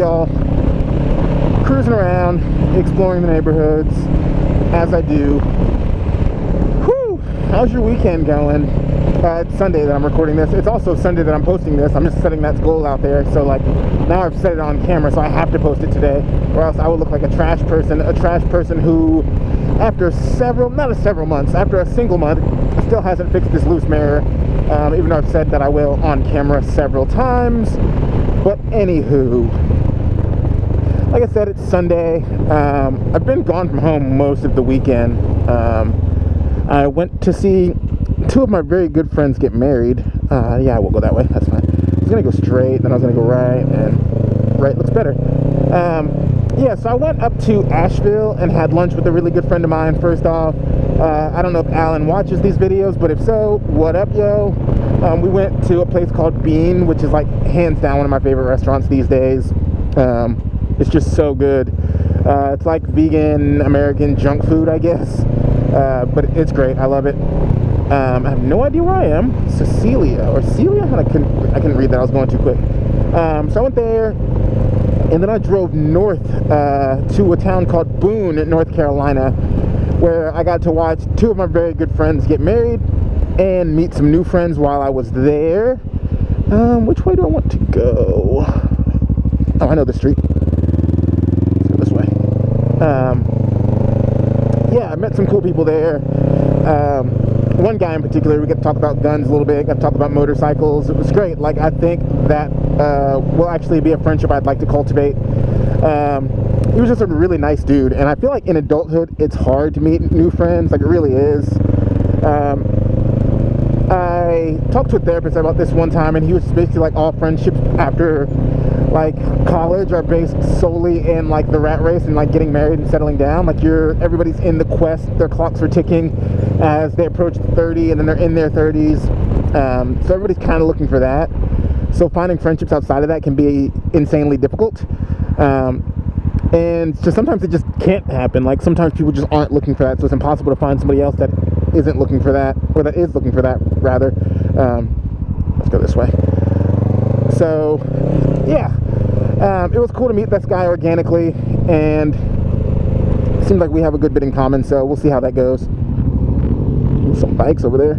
y'all. Cruising around, exploring the neighborhoods, as I do. Whew! How's your weekend going? It's Sunday that I'm recording this. It's also Sunday that I'm posting this. I'm just setting that goal out there. So, like, now I've set it on camera, so I have to post it today, or else I will look like a trash person who, after after a single month, still hasn't fixed this loose mirror, even though I've said that I will on camera several times. But anywho, like I said, it's Sunday. I've been gone from home most of the weekend. I went to see two of my very good friends get married. Yeah, I will go that way. That's fine. I was going to go straight, then I was going to go right, and right looks better. Yeah, so I went up to Asheville and had lunch with a really good friend of mine, first off. I don't know if Alan watches these videos, but if so, what up, yo? We went to a place called Bean, which is, like, hands down one of my favorite restaurants these days. It's just so good. It's like vegan American junk food, I guess. But it's great. I love it. I have no idea where I am. Celia? I couldn't read that. I was going too quick. So I went there, and then I drove north to a town called Boone, North Carolina, where I got to watch two of my very good friends get married and meet some new friends while I was there. Which way do I want to go? Oh, I know the street. Let's go this way. Yeah, I met some cool people there. One guy in particular, we got to talk about guns a little bit, got to talk about motorcycles. It was great. Like, I think that will actually be a friendship I'd like to cultivate. He was just a really nice dude, and I feel like in adulthood, it's hard to meet new friends. Like, it really is. I talked to a therapist about this one time, and he was basically like, all friendships after, like, college are based solely in, like, the rat race and, like, getting married and settling down. Like, everybody's in the quest, their clocks are ticking as they approach 30, and then they're in their 30s. So everybody's kind of looking for that. So finding friendships outside of that can be insanely difficult. And so sometimes it just can't happen. Like, sometimes people just aren't looking for that, so it's impossible to find somebody else that isn't looking for that, or that is looking for that, rather. Let's go this way. So, yeah. It was cool to meet this guy organically, and it seems like we have a good bit in common, so we'll see how that goes. Some bikes over there.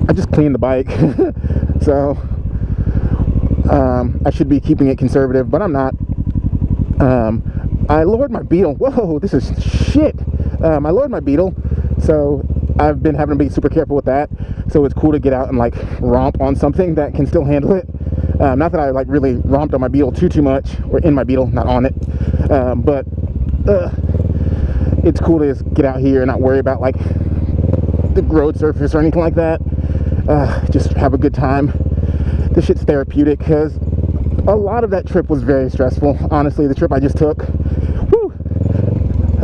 I just cleaned the bike, so I should be keeping it conservative, but I'm not. I lowered my Beetle. Whoa, this is shit. I lowered my Beetle, so I've been having to be super careful with that. So it's cool to get out and, like, romp on something that can still handle it. Not that I, like, really romped on my Beetle too much, or in my Beetle, not on it. But it's cool to just get out here and not worry about, like, the road surface or anything like that. Just have a good time. This shit's therapeutic, because a lot of that trip was very stressful. Honestly, the trip I just took. Whew.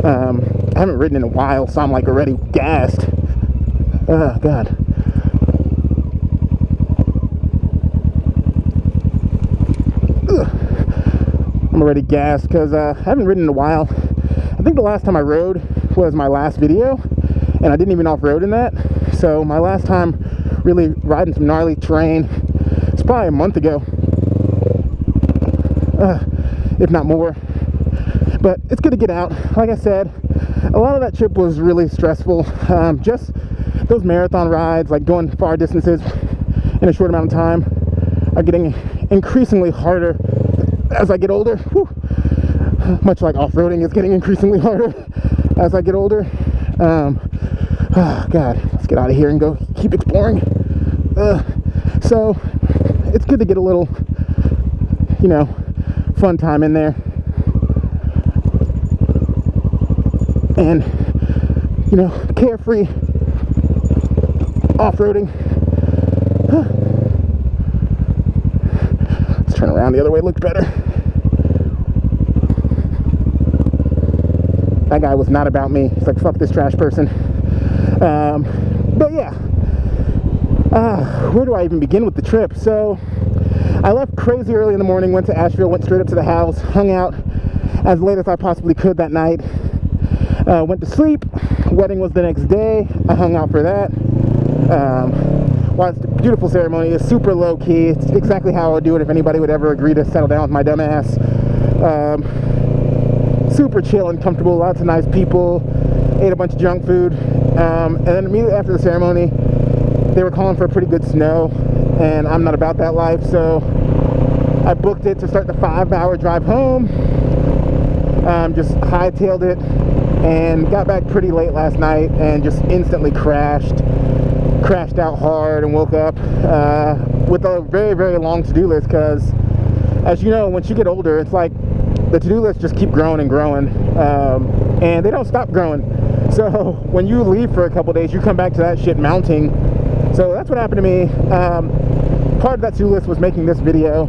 I haven't ridden in a while, so I'm, like, already gassed. Oh, God. I'm already gassed because I haven't ridden in a while. I think the last time I rode was my last video, and I didn't even off-road in that. So my last time really riding some gnarly terrain, it's probably a month ago, if not more. But it's good to get out. Like I said, a lot of that trip was really stressful. Just those marathon rides, like going far distances in a short amount of time, are getting increasingly harder as I get older. Whew. Much like off-roading is getting increasingly harder as I get older. Oh, God, let's get out of here and go keep exploring. So it's good to get a little, you know, fun time in there. And, you know, carefree off-roading. Let's turn around the other way, looks better. That guy was not about me. He's like, fuck this trash person. But yeah, where do I even begin with the trip? So I left crazy early in the morning, went to Asheville, went straight up to the house, hung out as late as I possibly could that night. Went to sleep. Wedding was the next day. I hung out for that. Watched beautiful ceremony. It's super low key. It's exactly how I would do it if anybody would ever agree to settle down with my dumb ass. Super chill and comfortable, lots of nice people. Ate a bunch of junk food, and then immediately after the ceremony they were calling for a pretty good snow, and I'm not about that life, so I booked it to start the 5-hour drive home. Just hightailed it and got back pretty late last night and just instantly crashed out hard and woke up with a very, very long to-do list, because as you know, once you get older, it's like the to-do lists just keep growing and growing, and they don't stop growing. So when you leave for a couple days, you come back to that shit mounting. So that's what happened to me. Part of that to-do list was making this video,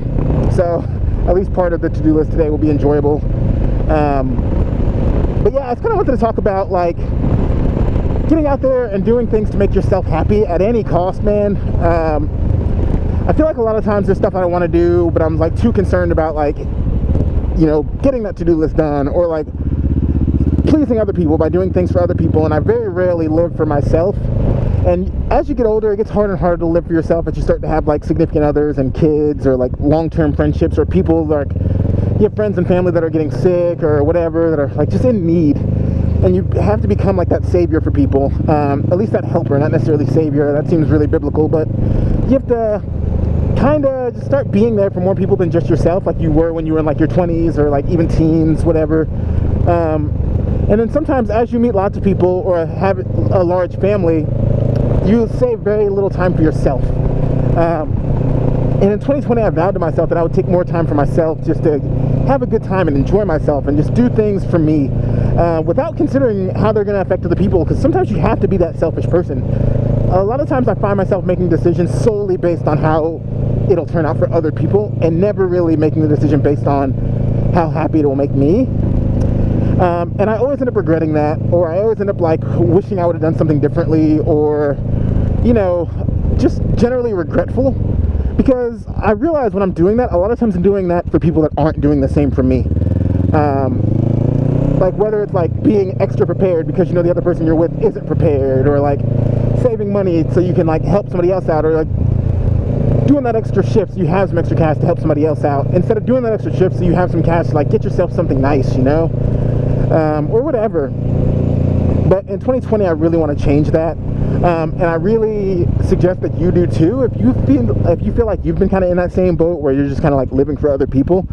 so at least part of the to-do list today will be enjoyable. But yeah, I kind of wanted to talk about like getting out there and doing things to make yourself happy at any cost, man. I feel like a lot of times there's stuff I don't want to do, but I'm like too concerned about like, you know, getting that to-do list done, or like pleasing other people by doing things for other people, and I very rarely live for myself. And as you get older, it gets harder and harder to live for yourself as you start to have like significant others and kids, or like long-term friendships, or people like you have friends and family that are getting sick or whatever, that are like just in need, and you have to become like that savior for people, at least that helper, not necessarily savior. That seems really biblical, but you have to kind of just start being there for more people than just yourself, like you were when you were in like your 20s or like even teens, whatever. And then sometimes as you meet lots of people or have a large family, you save very little time for yourself. And in 2020, I vowed to myself that I would take more time for myself, just to have a good time and enjoy myself and just do things for me, without considering how they're going to affect other people, because sometimes you have to be that selfish person. A lot of times I find myself making decisions solely based on how it'll turn out for other people, and never really making the decision based on how happy it will make me. And I always end up regretting that, or I always end up like wishing I would have done something differently, or, you know, just generally regretful, because I realize when I'm doing that, a lot of times I'm doing that for people that aren't doing the same for me. Like whether it's like being extra prepared because you know the other person you're with isn't prepared, or like saving money so you can like help somebody else out, or like doing that extra shift so you have some extra cash to help somebody else out, instead of doing that extra shift so you have some cash to like get yourself something nice, you know, or whatever. But in 2020 I really want to change that, and I really suggest that you do too. If you feel like you've been kind of in that same boat where you're just kind of like living for other people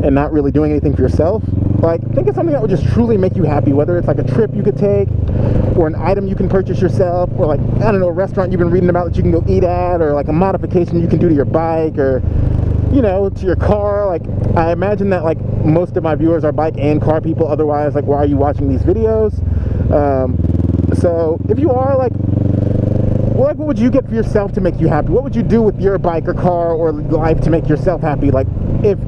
and not really doing anything for yourself, like think of something that would just truly make you happy, whether it's like a trip you could take, or an item you can purchase yourself, or like, I don't know, a restaurant you've been reading about that you can go eat at, or like a modification you can do to your bike, or, you know, to your car. Like, I imagine that like most of my viewers are bike and car people, otherwise like why are you watching these videos? So if you are like, well, like what would you get for yourself to make you happy? What would you do with your bike or car or life to make yourself happy? Like, if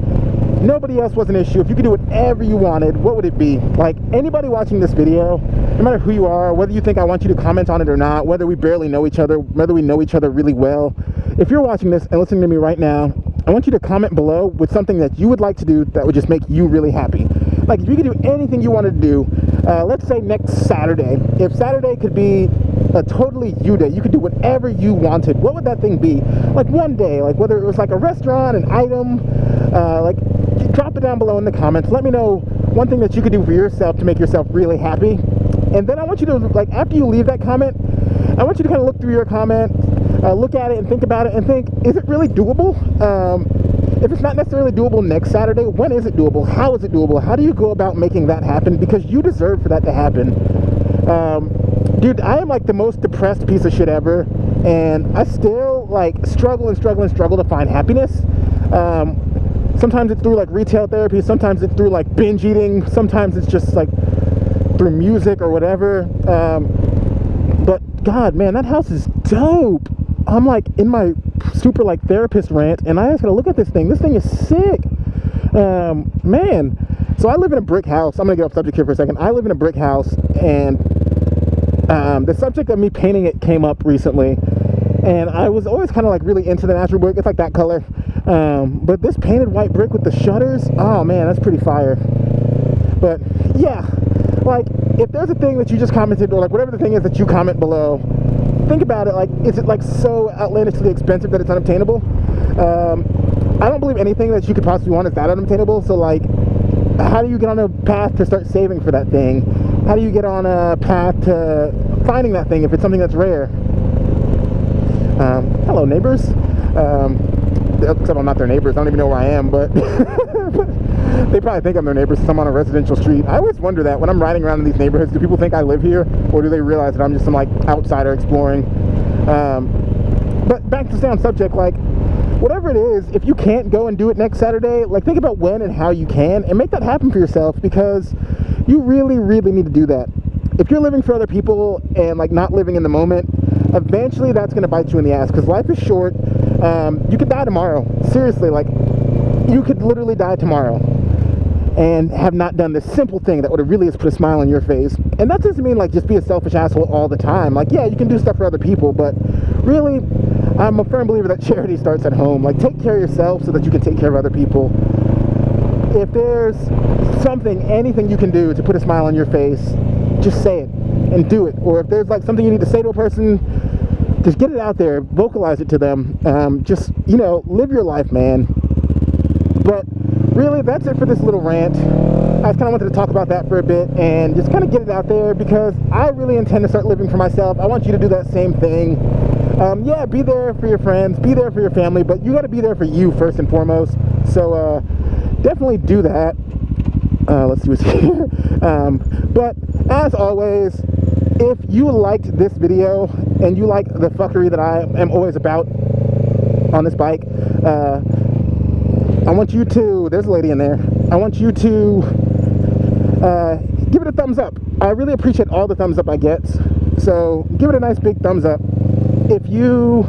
nobody else was an issue, if you could do whatever you wanted, what would it be? Like, anybody watching this video, no matter who you are, whether you think I want you to comment on it or not, whether we barely know each other, whether we know each other really well, if you're watching this and listening to me right now, I want you to comment below with something that you would like to do that would just make you really happy. Like, if you could do anything you wanted to do, let's say next Saturday, if Saturday could be a totally you day, you could do whatever you wanted, what would that thing be? Like one day, like whether it was like a restaurant, an item, like drop it down below in the comments. Let me know one thing that you could do for yourself to make yourself really happy. And then I want you to, like, after you leave that comment, I want you to kind of look through your comment, look at it and think about it and think, is it really doable? If it's not necessarily doable next Saturday, when is it doable? How is it doable? How do you go about making that happen? Because you deserve for that to happen. Dude, I am like the most depressed piece of shit ever, and I still like struggle to find happiness. Sometimes it's through like retail therapy, sometimes it's through like binge eating, sometimes it's just like through music or whatever. But God, man, that house is dope. I'm like in my super like therapist rant, and I just gotta look at this thing. This thing is sick. Man, so I live in a brick house. I'm gonna get off subject here for a second. I live in a brick house, and the subject of me painting it came up recently, and I was always kind of like really into the natural brick. It's like that color, but this painted white brick with the shutters, oh man, that's pretty fire. But yeah, like if there's a thing that you just commented, or like whatever the thing is that you comment below, think about it, like, is it like so outlandishly expensive that it's unobtainable? I don't believe anything that you could possibly want is that unobtainable. So like, how do you get on a path to start saving for that thing? How do you get on a path to finding that thing if it's something that's rare? Hello, neighbors. Except I'm not their neighbors. I don't even know where I am, but they probably think I'm their neighbors since I'm on a residential street. I always wonder that when I'm riding around in these neighborhoods, do people think I live here, or do they realize that I'm just some like outsider exploring? But back to stay on subject, like, whatever it is, if you can't go and do it next Saturday, like, think about when and how you can, and make that happen for yourself, because you really, really need to do that. If you're living for other people and like not living in the moment, eventually that's going to bite you in the ass, because life is short. You could die tomorrow. Seriously, like, you could literally die tomorrow and have not done this simple thing that would have really just put a smile on your face. And that doesn't mean like just be a selfish asshole all the time. Like, yeah, you can do stuff for other people, but really, I'm a firm believer that charity starts at home. Like, take care of yourself so that you can take care of other people. If there's something, anything you can do to put a smile on your face, just say it and do it. Or if there's like something you need to say to a person, just get it out there, vocalize it to them. Just, you know, live your life, man. But really, that's it for this little rant. I just kind of wanted to talk about that for a bit and just kind of get it out there, because I really intend to start living for myself. I want you to do that same thing. Yeah, be there for your friends, be there for your family, but you got to be there for you first and foremost. So definitely do that. Let's see what's here. But as always, if you liked this video and you like the fuckery that I am always about on this bike, I want you to, there's a lady in there, I want you to give it a thumbs up. I really appreciate all the thumbs up I get, so give it a nice big thumbs up. If you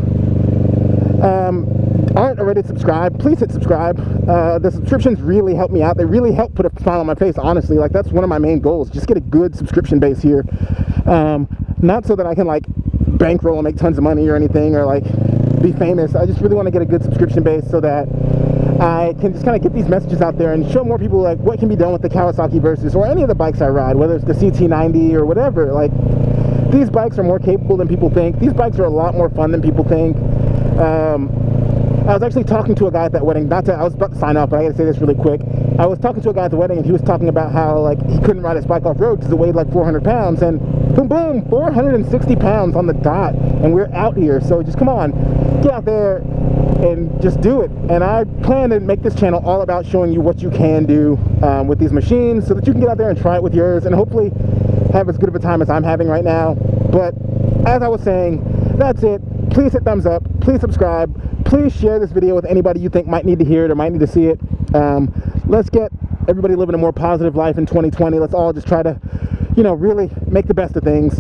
aren't already subscribed, please hit subscribe. The subscriptions really help me out. They really help put a smile on my face, honestly. Like, that's one of my main goals, just get a good subscription base here. Not so that I can like bankroll and make tons of money or anything, or like be famous. I just really want to get a good subscription base so that I can just kind of get these messages out there and show more people like what can be done with the Kawasaki Versys or any of the bikes I ride, whether it's the CT90 or whatever. Like, these bikes are more capable than people think. These bikes are a lot more fun than people think. I was actually talking to a guy at that wedding. I was about to sign off, but I gotta say this really quick. I was talking to a guy at the wedding, and he was talking about how like he couldn't ride his bike off road because it weighed like 400 pounds, and boom, boom, 460 pounds on the dot, and we're out here. So just come on, get out there and just do it. And I plan to make this channel all about showing you what you can do with these machines, so that you can get out there and try it with yours, and hopefully have as good of a time as I'm having right now. But as I was saying, that's it. Please hit thumbs up, please subscribe, please share this video with anybody you think might need to hear it or might need to see it. Let's get everybody living a more positive life in 2020. Let's all just try to, you know, really make the best of things.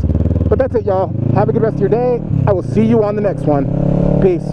But that's it, y'all. Have a good rest of your day. I will see you on the next one. Peace.